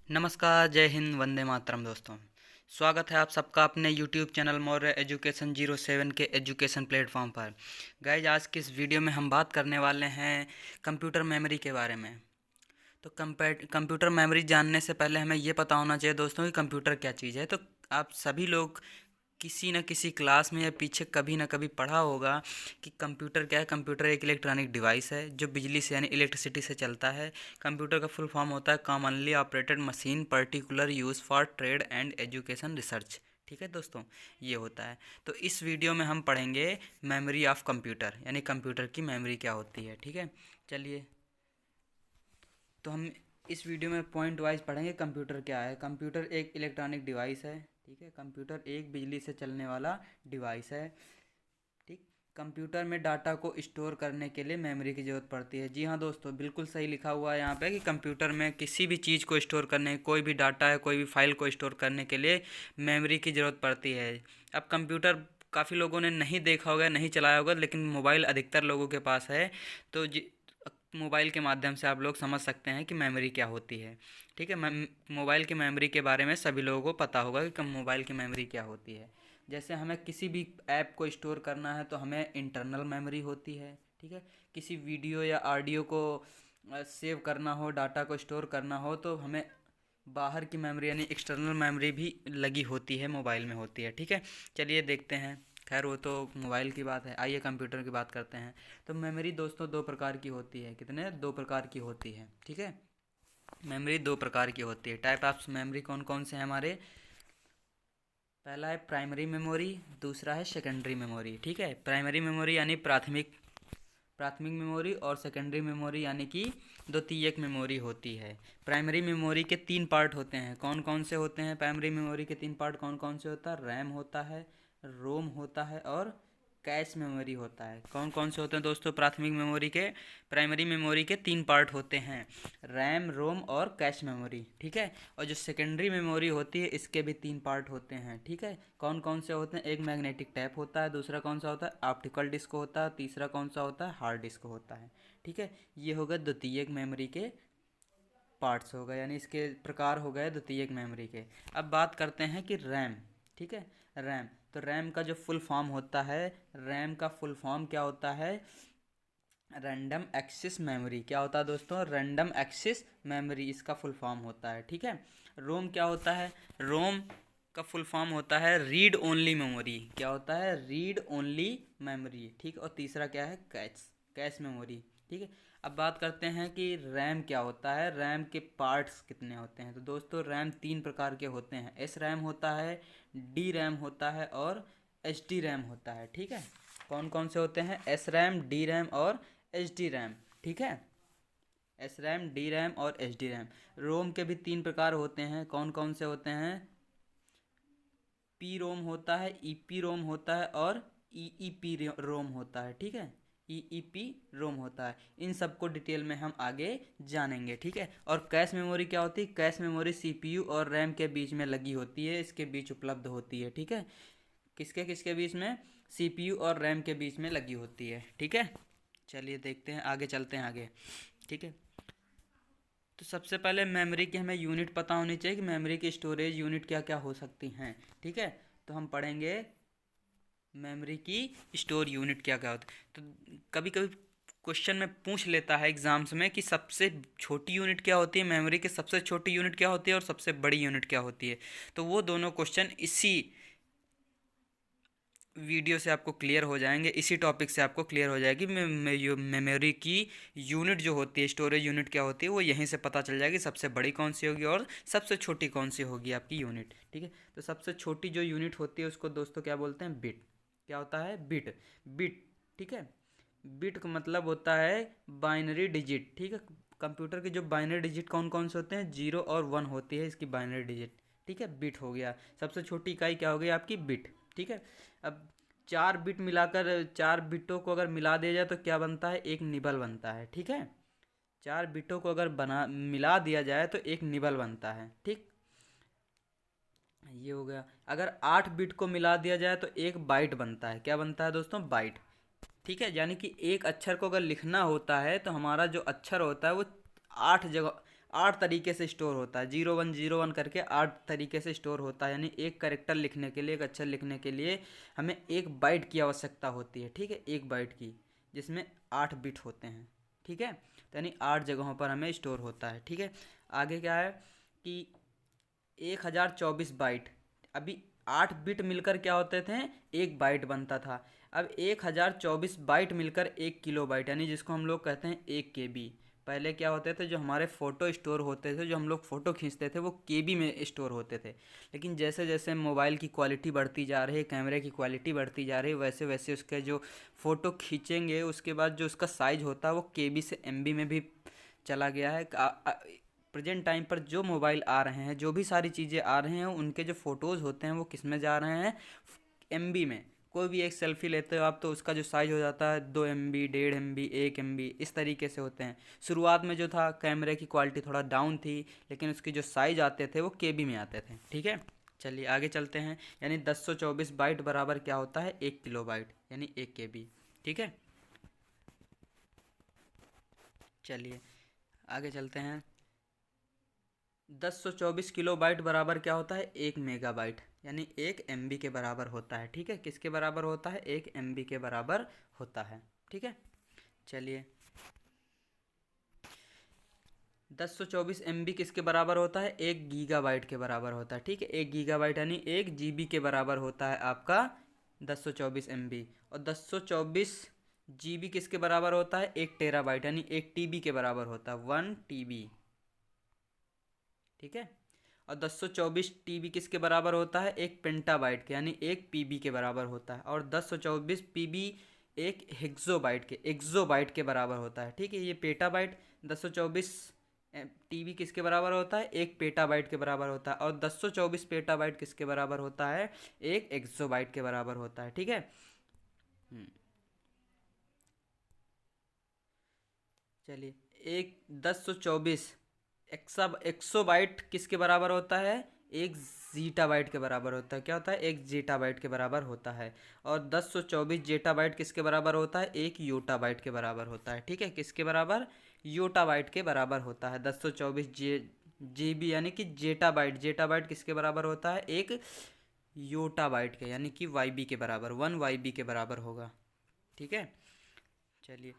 नमस्कार, जय हिंद, वंदे मातरम दोस्तों। स्वागत है आप सबका अपने YouTube चैनल मौर्य एजुकेशन 07 के एजुकेशन प्लेटफॉर्म पर। गाइज, आज की इस वीडियो में हम बात करने वाले हैं कंप्यूटर मेमोरी के बारे में। तो कंप्यूटर मेमोरी जानने से पहले हमें ये पता होना चाहिए दोस्तों कि कंप्यूटर क्या चीज़ है। तो आप सभी लोग किसी न किसी क्लास में या पीछे कभी ना कभी पढ़ा होगा कि कंप्यूटर क्या है। कंप्यूटर एक इलेक्ट्रॉनिक डिवाइस है जो बिजली से यानी इलेक्ट्रिसिटी से चलता है। कंप्यूटर का फुल फॉर्म होता है commonly operated machine particular use for trade and education research. ठीक है दोस्तों, ये होता है। तो इस वीडियो में हम पढ़ेंगे मेमोरी ऑफ कंप्यूटर, यानी कंप्यूटर की मेमोरी क्या होती है। ठीक है, चलिए। तो हम इस वीडियो में पॉइंट वाइज पढ़ेंगे कंप्यूटर क्या है। कंप्यूटर एक इलेक्ट्रॉनिक डिवाइस है। ठीक है, कंप्यूटर एक बिजली से चलने वाला डिवाइस है। ठीक, कंप्यूटर में डाटा को स्टोर करने के लिए मेमोरी की ज़रूरत पड़ती है। जी हाँ दोस्तों, बिल्कुल सही लिखा हुआ है यहाँ पे कि कंप्यूटर में किसी भी चीज़ को स्टोर करने, कोई भी डाटा है, कोई भी फाइल को स्टोर करने के लिए मेमोरी की ज़रूरत पड़ती है। अब कंप्यूटर काफ़ी लोगों ने नहीं देखा होगा, नहीं चलाया होगा, लेकिन मोबाइल अधिकतर लोगों के पास है। तो मोबाइल के माध्यम से आप लोग समझ सकते हैं कि मेमोरी क्या होती है। ठीक है, मोबाइल की मेमोरी के बारे में सभी लोगों को पता होगा कि मोबाइल की मेमोरी क्या होती है। जैसे हमें किसी भी ऐप को स्टोर करना है तो हमें इंटरनल मेमोरी होती है। ठीक है, किसी वीडियो या ऑडियो को सेव करना हो, डाटा को स्टोर करना हो, तो हमें बाहर की मेमोरी यानी एक्सटर्नल मेमोरी भी लगी होती है, मोबाइल में होती है। ठीक है, चलिए देखते हैं। खैर, वो तो मोबाइल की बात है, आइए कंप्यूटर की बात करते हैं। तो मेमोरी दोस्तों दो प्रकार की होती है। कितने? दो प्रकार की होती है। ठीक है, मेमोरी दो प्रकार की होती है। टाइप ऑफ मेमोरी कौन कौन से हैं हमारे? पहला है प्राइमरी मेमोरी, दूसरा है सेकेंडरी मेमोरी। ठीक है, प्राइमरी मेमोरी यानी प्राथमिक प्राथमिक मेमोरी, और सेकेंडरी मेमोरी यानी कि द्वितीयक मेमोरी होती है। प्राइमरी मेमोरी के तीन पार्ट होते हैं। कौन कौन से होते हैं प्राइमरी मेमोरी के तीन पार्ट? कौन कौन से होता है? रैम होता है, रोम होता है, और कैश मेमोरी होता है। कौन कौन से होते हैं दोस्तों प्राथमिक मेमोरी के? प्राइमरी मेमोरी के तीन पार्ट होते हैं, रैम, रोम और कैश मेमोरी। ठीक है, और जो सेकेंडरी मेमोरी होती है इसके भी तीन पार्ट होते हैं। ठीक है, कौन कौन से होते हैं? एक मैग्नेटिक टैप होता है, दूसरा कौन सा होता है? ऑप्टिकल डिस्क होता है, तीसरा कौन सा होता है? हार्ड डिस्क होता है। ठीक है, ये होगा द्वितीयक मेमोरी के पार्ट्स हो गए, यानी इसके प्रकार हो गए द्वितीयक मेमोरी के। अब बात करते हैं कि रैम। ठीक है, रैम। तो रैम का जो फुल फॉर्म होता है, रैम का फुल फॉर्म क्या होता है? Random access memory. क्या होता है दोस्तों? रैंडम एक्सेस मेमोरी इसका फुल फॉर्म होता है। ठीक है, रोम क्या होता है? रोम का फुल फॉर्म होता है रीड ओनली मेमोरी। क्या होता है? Read only memory. ठीक, और तीसरा क्या है? Cash, cache memory. ठीक है, अब बात करते हैं कि रैम क्या होता है, रैम के पार्ट्स कितने होते हैं। तो दोस्तों रैम तीन प्रकार के होते हैं। एस रैम होता है, डी रैम होता है, और एच डी रैम होता है। ठीक है, कौन कौन से होते हैं? एस रैम, डी रैम और एच डी रैम। ठीक है, एस रैम, डी रैम और एच डी रैम। रोम के भी तीन प्रकार होते हैं। कौन कौन से होते हैं? पी रोम होता है, ई पी रोम होता है, और ई ई पी रोम होता है। ठीक है, ई ई पी रोम होता है। इन सबको डिटेल में हम आगे जानेंगे। ठीक है, और कैश मेमोरी क्या होती है? कैश मेमोरी सीपीयू और रैम के बीच में लगी होती है, इसके बीच उपलब्ध होती है। ठीक है, किसके किसके बीच में? सीपीयू और रैम के बीच में लगी होती है। ठीक है, चलिए देखते हैं, आगे चलते हैं आगे। ठीक है, तो सबसे पहले मेमोरी की हमें यूनिट पता होनी चाहिए कि मेमोरी की स्टोरेज यूनिट क्या क्या हो सकती हैं। ठीक है, तो हम पढ़ेंगे मेमोरी की स्टोर यूनिट क्या क्या होती है। तो कभी कभी क्वेश्चन में पूछ लेता है एग्जाम्स में कि सबसे छोटी यूनिट क्या होती है, मेमोरी की सबसे छोटी यूनिट क्या होती है, और सबसे बड़ी यूनिट क्या होती है। तो वो दोनों क्वेश्चन इसी वीडियो से आपको क्लियर हो जाएंगे, इसी टॉपिक से आपको क्लियर हो जाएगी। मेमोरी की यूनिट जो होती है, स्टोरेज यूनिट क्या होती है, वो यहीं से पता चल जाएगी सबसे बड़ी कौन सी होगी और सबसे छोटी कौन सी होगी आपकी यूनिट। ठीक है, तो सबसे छोटी जो यूनिट होती है उसको दोस्तों क्या बोलते हैं? बिट। क्या होता है? बिट। बिट। ठीक है, बिट का मतलब होता है बाइनरी डिजिट। ठीक है, कंप्यूटर के जो बाइनरी डिजिट कौन कौन से होते हैं? 0 और 1 होती है इसकी बाइनरी डिजिट। ठीक है, बिट हो गया। सबसे छोटी इकाई क्या हो गई आपकी? बिट। ठीक है, अब चार बिट मिलाकर, चार बिटों को अगर मिला दिया जाए तो क्या बनता है? एक निबल बनता है। ठीक है, चार बिटों को अगर बना मिला दिया जाए तो एक निबल बनता है। ठीक, ये हो गया। अगर 8 बिट को मिला दिया जाए तो एक बाइट बनता है। क्या बनता है दोस्तों? बाइट। ठीक है, यानी कि एक अक्षर को अगर लिखना होता है तो हमारा जो अक्षर होता है वो 8 जगह 8 तरीके से स्टोर होता है, 0101 करके 8 तरीके से स्टोर होता है। यानी एक कैरेक्टर लिखने के लिए, एक अक्षर लिखने के लिए हमें 1 बाइट की आवश्यकता होती है, ठीक है, 1 बाइट की, जिसमें 8 बिट होते हैं, ठीक है। तो यानी 8 जगहों पर हमें स्टोर होता है, ठीक है। आगे क्या है कि 1024 बाइट, अभी 8 बिट मिलकर क्या होते थे, 1 बाइट बनता था। अब 1024 बाइट मिलकर 1 किलो बाइट, यानी जिसको हम लोग कहते हैं 1 केबी। पहले क्या होते थे, जो हमारे फ़ोटो स्टोर होते थे, जो हम लोग फ़ोटो खींचते थे, वो केबी में स्टोर होते थे। लेकिन जैसे जैसे मोबाइल की क्वालिटी बढ़ती जा रही है, कैमरे की क्वालिटी बढ़ती जा रही है, वैसे वैसे उसके जो फ़ोटो खींचेंगे उसके बाद जो उसका साइज़ होता है वो केबी से एमबी में भी चला गया है। प्रेजेंट टाइम पर जो मोबाइल आ रहे हैं, जो भी सारी चीज़ें आ रहे हैं, उनके जो फ़ोटोज़ होते हैं वो किस में जा रहे हैं, एमबी में। कोई भी एक सेल्फी लेते हो आप तो उसका जो साइज़ हो जाता है 2 MB, 1.5 MB, 1 MB, इस तरीके से होते हैं। शुरुआत में जो था कैमरे की क्वालिटी थोड़ा डाउन थी, लेकिन उसके जो साइज़ आते थे वो केबी में आते थे, ठीक है। चलिए आगे चलते हैं। यानी 1024 बाइट बराबर क्या होता है, 1 किलो बाइट, यानी 1 केबी, ठीक है। चलिए आगे चलते हैं। 1024 किलो बाइट बराबर क्या होता है, 1 मेगाबाइट, यानी 1 MB के बराबर होता है, ठीक है। किसके बराबर होता है, 1 MB के बराबर होता है, ठीक है। चलिए 1024 MB किसके बराबर होता है, 1 गीगाबाइट के बराबर होता है, ठीक है। 1 गीगाबाइट यानी 1 GB के बराबर होता है आपका 1024 MB। और 1024 GB किसके बराबर होता है, 1 टेराबाइट, यानी 1 TB के बराबर होता है, 1 TB, ठीक है। और 1024 TB किसके बराबर होता है, 1 पेंटाबाइट के, यानी 1 PB के बराबर होता है। और 1024 PB 1 हेक्सोबाइट के, एक्सोबाइट के बराबर होता है, ठीक है। ये पेटाबाइट 1024 TB किसके बराबर होता है, 1 पेटाबाइट के बराबर होता है। और 1024 पेटाबाइट किसके बराबर होता है, 1 एक्सोबाइट के बराबर होता है, ठीक है। चलिए एक 1024 एक्सोबाइट किसके बराबर होता है, 1 जीटाबाइट के बराबर होता है। क्या होता है, 1 जीटाबाइट के बराबर होता है। और 1024 जेटाबाइट किसके बराबर होता है, 1 योटाबाइट के बराबर होता है, ठीक है। किसके बराबर, योटाबाइट के बराबर होता है। 1024 GB यानी कि जेटाबाइट, जेटाबाइट किसके बराबर होता है, 1 योटाबाइट के, यानी कि YB के बराबर, 1 YB के बराबर होगा, ठीक है। चलिए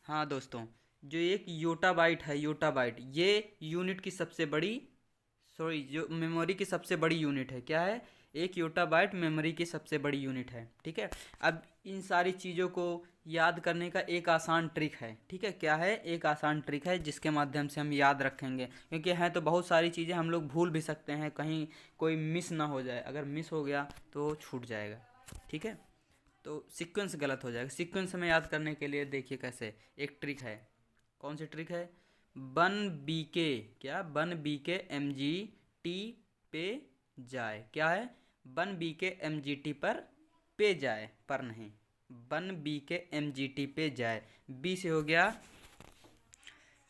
हाँ दोस्तों, जो एक योटाबाइट है, योटाबाइट ये यूनिट की सबसे बड़ी, सॉरी, जो मेमोरी की सबसे बड़ी यूनिट है, क्या है, एक योटाबाइट मेमोरी की सबसे बड़ी यूनिट है, ठीक है। अब इन सारी चीज़ों को याद करने का एक आसान ट्रिक है, ठीक है। क्या है, एक आसान ट्रिक है जिसके माध्यम से हम याद रखेंगे, क्योंकि हैं तो बहुत सारी चीज़ें, हम लोग भूल भी सकते हैं, कहीं कोई मिस ना हो जाए। अगर मिस हो गया तो छूट जाएगा, ठीक है। तो सीक्वेंस गलत हो जाएगा। सीक्वेंस में याद करने के लिए देखिए कैसे, एक ट्रिक है। कौन सी ट्रिक है, 1 BK, क्या, 1 BK MGT पे जाए, क्या है, 1 BK MGT पे जाए, पर नहीं, 1 BK MGT पे जाए। बी से हो गया,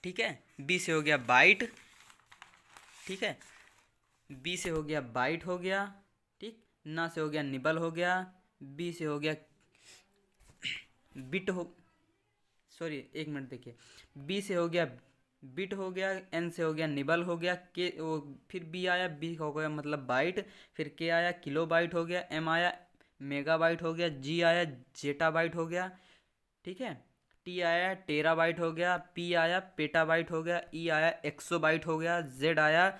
ठीक है, बी से हो गया बाइट, ठीक है, बी से हो गया बाइट हो गया, ठीक। ना से हो गया निबल हो गया, बी से हो गया बिट हो, सॉरी एक मिनट देखिए, बी से हो गया बिट हो गया, एन से हो गया निबल हो गया, के वो फिर बी आया, बी हो गया मतलब बाइट, फिर के आया किलो बाइट हो गया, एम आया मेगा बाइट हो गया, जी आया जेटा बाइट हो गया, ठीक है। टी आया टेराबाइट हो गया, पी आया पेटाबाइट हो गया, ई आया एक्सोबाइट हो गया, जेड आया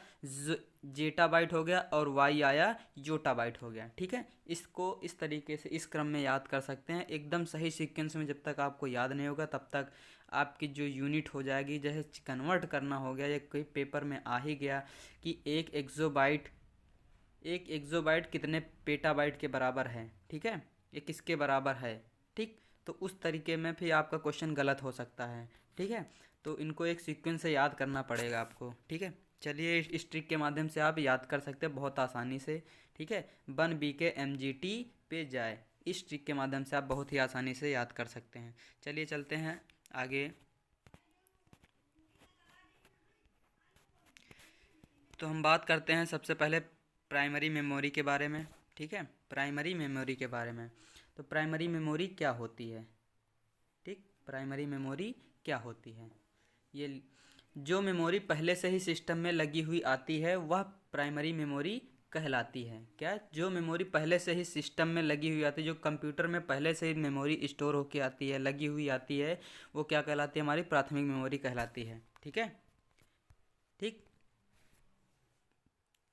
जेटाबाइट हो गया, और वाई आया योटाबाइट हो गया, ठीक है। इसको इस तरीके से इस क्रम में याद कर सकते हैं, एकदम सही सीक्वेंस में। जब तक आपको याद नहीं होगा तब तक आपकी जो यूनिट हो जाएगी, जैसे कन्वर्ट करना हो गया, या कोई पेपर में आ ही गया कि एक एक्सोबाइट कितने पेटाबाइट के बराबर है, ठीक है, ये किसके बराबर है, ठीक। तो उस तरीके में फिर आपका क्वेश्चन गलत हो सकता है, ठीक है। तो इनको एक सीक्वेंस से याद करना पड़ेगा आपको, ठीक है। चलिए इस ट्रिक के माध्यम से आप याद कर सकते हैं बहुत आसानी से, ठीक है। 1 BK MGT पे जाए, इस ट्रिक के माध्यम से आप बहुत ही आसानी से याद कर सकते हैं। चलिए चलते हैं आगे। तो हम बात करते हैं सबसे पहले प्राइमरी मेमोरी के बारे में, ठीक है, प्राइमरी मेमोरी के बारे में। तो प्राइमरी मेमोरी क्या होती है, ठीक, प्राइमरी मेमोरी क्या होती है, ये जो मेमोरी पहले से ही सिस्टम में लगी हुई आती है वह प्राइमरी मेमोरी कहलाती है। क्या? जो मेमोरी पहले से ही सिस्टम में लगी हुई आती है, जो कंप्यूटर में पहले से ही मेमोरी स्टोर होके आती है, लगी हुई आती है, वो क्या कहलाती है? हमारी प्राथमिक मेमोरी कहलाती है। ठीक है। ठीक।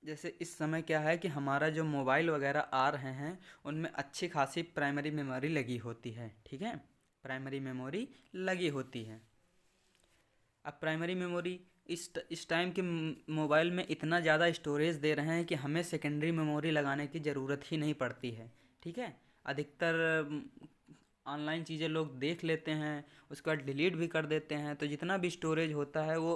जैसे इस समय क्या है कि हमारा जो मोबाइल वगैरह आ रहे हैं उनमें अच्छी खासी प्राइमरी मेमोरी लगी होती है। ठीक है, प्राइमरी मेमोरी लगी होती है। अब प्राइमरी मेमोरी इस टाइम के मोबाइल में इतना ज़्यादा स्टोरेज दे रहे हैं कि हमें सेकेंडरी मेमोरी लगाने की ज़रूरत ही नहीं पड़ती है। ठीक है। अधिकतर ऑनलाइन चीज़ें लोग देख लेते हैं, उसके बाद डिलीट भी कर देते हैं, तो जितना भी स्टोरेज होता है वो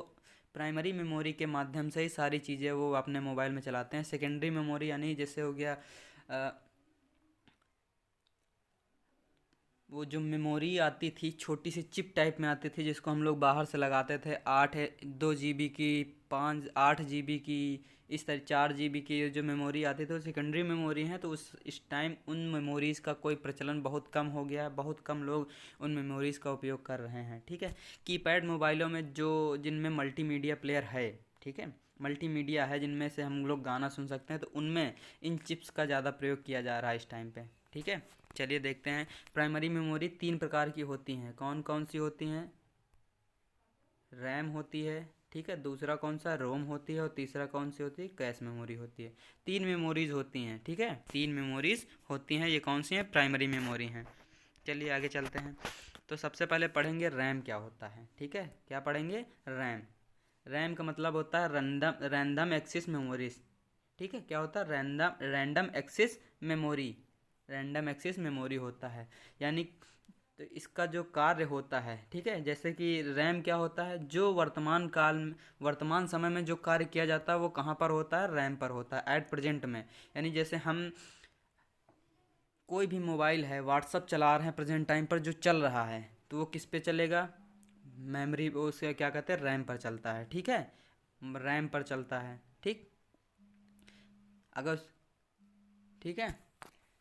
प्राइमरी मेमोरी के माध्यम से ही सारी चीज़ें वो अपने मोबाइल में चलाते हैं। सेकेंडरी मेमोरी यानी जैसे हो गया वो जो मेमोरी आती थी छोटी सी चिप टाइप में आती थी, जिसको हम लोग बाहर से लगाते थे, 2 GB की, 8 GB की, इस तरह 4 GB की जो मेमोरी आती थी वो सेकेंडरी मेमोरी है। तो इस टाइम उन मेमोरीज़ का कोई प्रचलन बहुत कम हो गया है, बहुत कम लोग उन मेमोरीज़ का उपयोग कर रहे हैं। ठीक है। कीपैड मोबाइलों में जो जिनमें मल्टीमीडिया प्लेयर है, ठीक है, मल्टीमीडिया है जिनमें से हम लोग गाना सुन सकते हैं, तो उनमें इन चिप्स का ज़्यादा प्रयोग किया जा रहा है इस टाइम पे। ठीक है। चलिए देखते हैं। प्राइमरी मेमोरी 3 प्रकार की होती हैं। कौन कौन सी होती हैं? रैम होती है, ठीक है, दूसरा कौन सा? रोम होती है, और तीसरा कौन सी होती है? कैश मेमोरी होती है। 3 मेमोरीज होती हैं। ठीक है, 3 मेमोरीज होती हैं। ये कौन सी हैं? प्राइमरी मेमोरी हैं। चलिए आगे चलते हैं। तो सबसे पहले पढ़ेंगे रैम क्या होता है। ठीक है, क्या पढ़ेंगे? रैम। रैम का मतलब होता है रैंडम एक्सेस मेमोरीज। ठीक है, क्या होता है? Random access memory. Random access memory होता है, यानी तो इसका जो कार्य होता है, ठीक है, जैसे कि रैम क्या होता है? जो वर्तमान समय में जो कार्य किया जाता है वो कहाँ पर होता है? रैम पर होता है, एट प्रेजेंट में। यानी जैसे हम कोई भी मोबाइल है, व्हाट्सअप चला रहे हैं प्रेजेंट टाइम पर, जो चल रहा है, तो वो किस पे चलेगा? मेमोरी, वो उसे क्या कहते हैं? रैम पर चलता है। ठीक है, रैम पर चलता है। ठीक। अगर ठीक है,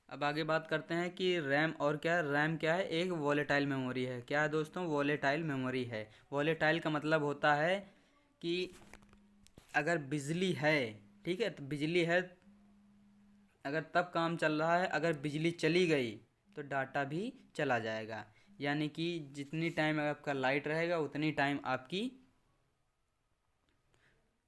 अब आगे बात करते हैं कि रैम और क्या? रैम क्या है? एक वॉलेटाइल मेमोरी है। क्या है दोस्तों? वॉलेटाइल मेमोरी है। वॉलेटाइल का मतलब होता है कि अगर बिजली है, ठीक है, तो बिजली है, अगर तब काम चल रहा है, अगर बिजली चली गई तो डाटा भी चला जाएगा। यानी कि जितनी टाइम आपका लाइट रहेगा उतनी टाइम आपकी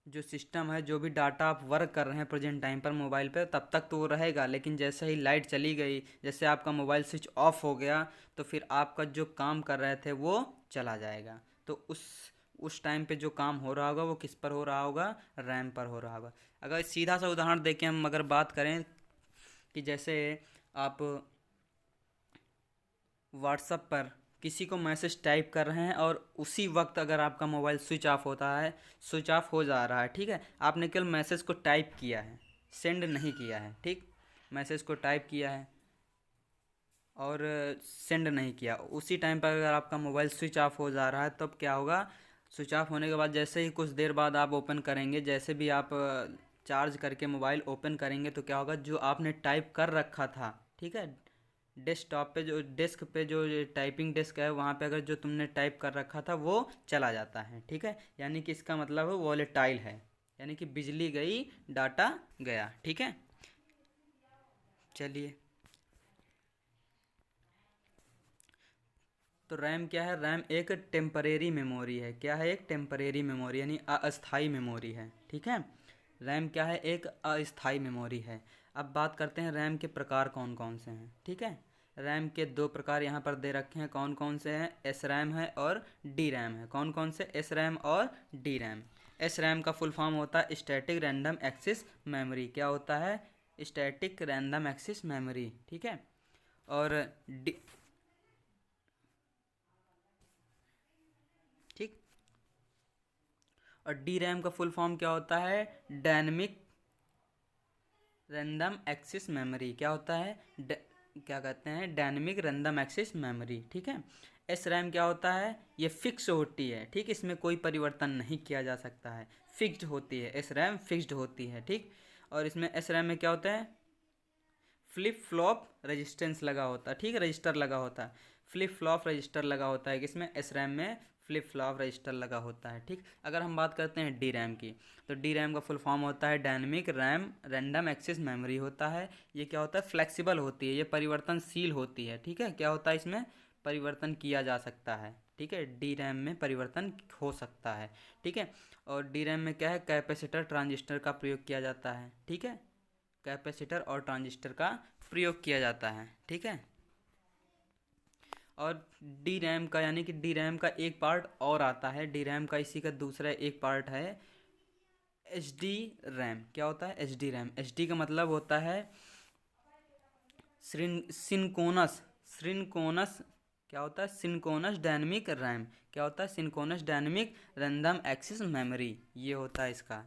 जो सिस्टम है, जो भी डाटा आप वर्क कर रहे हैं प्रेजेंट टाइम पर मोबाइल पर, तब तक तो वो रहेगा, लेकिन जैसे ही लाइट चली गई, जैसे आपका मोबाइल स्विच ऑफ हो गया, तो फिर आपका जो काम कर रहे थे वो चला जाएगा। तो उस टाइम पे जो काम हो रहा होगा वो किस पर हो रहा होगा? रैम पर हो रहा होगा। अगर सीधा सा उदाहरण देके हम अगर बात करें कि जैसे आप व्हाट्सअप पर किसी को मैसेज टाइप कर रहे हैं और उसी वक्त अगर आपका मोबाइल स्विच ऑफ होता है, स्विच ऑफ हो जा रहा है, ठीक है, आपने केवल मैसेज को टाइप किया है, सेंड नहीं किया है। ठीक, मैसेज को टाइप किया है और सेंड नहीं किया, उसी टाइम पर अगर आपका मोबाइल स्विच ऑफ हो जा रहा है, तब क्या होगा? स्विच ऑफ होने के बाद जैसे ही कुछ देर बाद आप ओपन करेंगे, जैसे भी आप चार्ज करके मोबाइल ओपन करेंगे, तो क्या होगा? जो आपने टाइप कर रखा था, ठीक है, डेस्कटॉप पे, जो डेस्क पे जो टाइपिंग डेस्क है, वहाँ पे अगर जो तुमने टाइप कर रखा था वो चला जाता है। ठीक है, यानी कि इसका मतलब है वॉलेटाइल है, यानी कि बिजली गई, डाटा गया। ठीक है, चलिए। तो रैम क्या है? रैम एक टेम्परेरी मेमोरी है। क्या है? एक टेम्परेरी मेमोरी, यानी अस्थाई मेमोरी है। ठीक है, रैम क्या है? एक अस्थाई मेमोरी है। अब बात करते हैं रैम के प्रकार कौन कौन से हैं। ठीक है, रैम के 2 प्रकार यहाँ पर दे रखे हैं। कौन कौन से हैं? एस रैम है और डी रैम है। कौन कौन से? एस रैम और डी रैम। एस रैम का फुल फॉर्म होता है स्टैटिक रैंडम एक्सेस मेमोरी। क्या होता है? Static random access memory. ठीक है, और डी ठीक, और डी रैम का फुल फॉर्म क्या होता है? Dynamic random access memory. क्या होता है? क्या कहते हैं? Dynamic random access memory. ठीक है, एस रैम क्या होता है? ये फिक्स होती है। ठीक, इसमें कोई परिवर्तन नहीं किया जा सकता है, फिक्स्ड होती है, एस रैम फिक्स्ड होती है। ठीक, और इसमें एस रैम में क्या होता है? फ्लिप फ्लॉप रजिस्टेंस लगा होता है। ठीक है, रजिस्टर लगा होता है, फ्लिप फ्लॉप रजिस्टर लगा होता है। किसमें? एस रैम में फ्लिप फ्लॉप रजिस्टर लगा होता है। ठीक, अगर हम बात करते हैं डी रैम की, तो डी रैम का फुल फॉर्म होता है dynamic RAM random access memory होता है। ये क्या होता है, फ्लेक्सिबल होती है, ये परिवर्तनशील होती है। ठीक है, क्या होता है, इसमें परिवर्तन किया जा सकता है। ठीक है, डी रैम में परिवर्तन हो सकता है। ठीक है, और डी रैम में क्या है, कैपेसिटर ट्रांजिस्टर का प्रयोग किया जाता है। ठीक है, कैपेसिटर और ट्रांजिस्टर का प्रयोग किया जाता है। ठीक है, और डी रैम का यानी कि डी रैम का एक पार्ट और आता है, डी रैम का इसी का दूसरा एक पार्ट है एच डी रैम। क्या होता है H D RAM, H D का मतलब होता है सिंक्रोनस सिंक्रोनस क्या होता है, सिंक्रोनस डायनेमिक रैम। क्या होता है, synchronous dynamic random access memory, ये होता है इसका।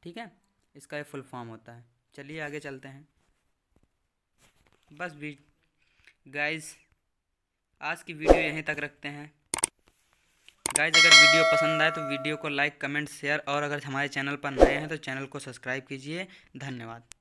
ठीक है, इसका ये फुल फॉर्म होता है। चलिए आगे चलते हैं। बस भी गाइस, आज की वीडियो यहीं तक रखते हैं। गाइस, अगर वीडियो पसंद आए तो वीडियो को लाइक कमेंट शेयर, और अगर हमारे चैनल पर नए हैं तो चैनल को सब्सक्राइब कीजिए। धन्यवाद।